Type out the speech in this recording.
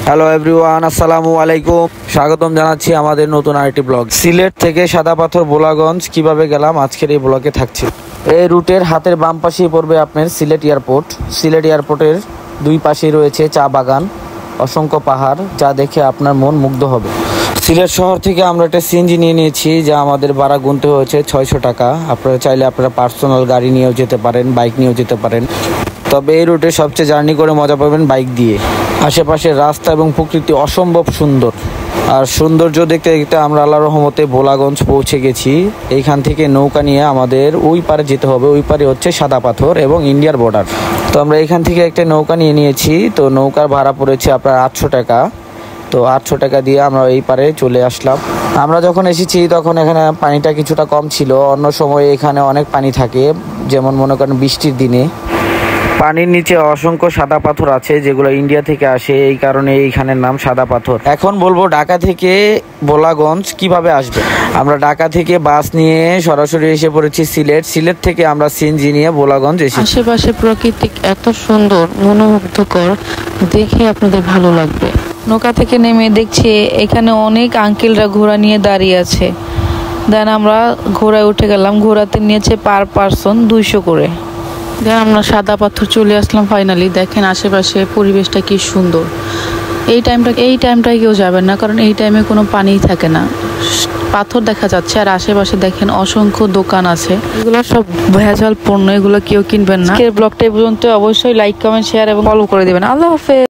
Hello everyone, আসসালামু আলাইকুম। স্বাগতম জানাচ্ছি আমাদের নতুন আরেকটি ব্লগ। সিলেট থেকে সাদা পাথর বোলাগঞ্জ কিভাবে গেলাম আজকের এই ব্লগে থাকছে। এই রুটের হাতের বাম পাশেই পড়বে আপনার সিলেট এয়ারপোর্ট। সিলেট এয়ারপোর্টের দুই পাশেই রয়েছে চা বাগান, অসংখ্য পাহাড়, যা দেখে আপনার মন মুগ্ধ হবে। সিলেট শহর থেকে আমরা একটা সিএনজি নিয়ে নিয়েছি, যা আমাদের ভাড়া গুনতে হয়েছে 600 টাকা। আপনারা চাইলে আপনারা পার্সোনাল গাড়ি নিয়েও যেতে পারেন, বাইক নিয়েও যেতে পারেন। তবে এই রুটে সবচেয়ে জার্নি করে মজা পাবেন বাইক দিয়ে। আশেপাশের রাস্তা এবং প্রকৃতি অসম্ভব সুন্দর। আর সৌন্দর্য দেখতে দেখতে আমরা আল্লাহর রহমতে বোলাগঞ্জ পৌঁছে গেছি। এইখান থেকে নৌকা নিয়ে আমাদের ওই পারে যেতে হবে। ওই পারে হচ্ছে সাদা পাথর এবং ইন্ডিয়ার বর্ডার। তো আমরা এখান থেকে একটা নৌকা নিয়ে নিয়েছি। তো নৌকার ভাড়া পড়েছে আপনার 800 টাকা। তো 800 টাকা দিয়ে আমরা এই পারে চলে আসলাম। আমরা যখন এসেছি তখন এখানে পানিটা কিছুটা কম ছিল। অন্য সময় এখানে অনেক পানি থাকে, যেমন মনে করেন বৃষ্টির দিনে। পানির নিচে অসংখ্য সাদা পাথর আছে, যেগুলো ইন্ডিয়া থেকে আসে, এই কারণে এইখানের নাম সাদা পাথর। এখন বলবো ঢাকা থেকে বোলাগঞ্জ কিভাবে আসবে। আমরা ঢাকা থেকে বাস নিয়ে সরাসরি এসে পড়েছি সিলেট। সিলেট থেকে আমরা সিএনজি নিয়ে বোলাগঞ্জ এসেছি। আশেপাশে প্রাকৃতিক এত সুন্দর, মনোমুগ্ধকর, দেখে আপনাদের ভালো লাগবে। নৌকা থেকে নেমে দেখছি এখানে অনেক আঙ্কেলরা ঘোড়া নিয়ে দাঁড়িয়ে আছে। দেন আমরা ঘোড়ায় উঠে গেলাম। ঘোড়াতে নিয়েছে পার পারসন 200 করে। দেন আমরা সাদা পাথর চলে আসলাম ফাইনালি। দেখেন আশেপাশে পরিবেশটা কি সুন্দর। এই টাইমটায় কেউ যাবেন না, কারণ এই টাইমে কোনো পানিই থাকে না। পাথর দেখা যাচ্ছে আর আশেপাশে দেখেন অসংখ্য দোকান আছে। এগুলো সব ভেজাল পণ্য, এগুলো কেউ কিনবেন না। ব্লগটা এই পর্যন্ত। অবশ্যই লাইক, কমেন্ট, শেয়ার এবং ফলো করে দিবেন। আল্লাহ হাফেজ।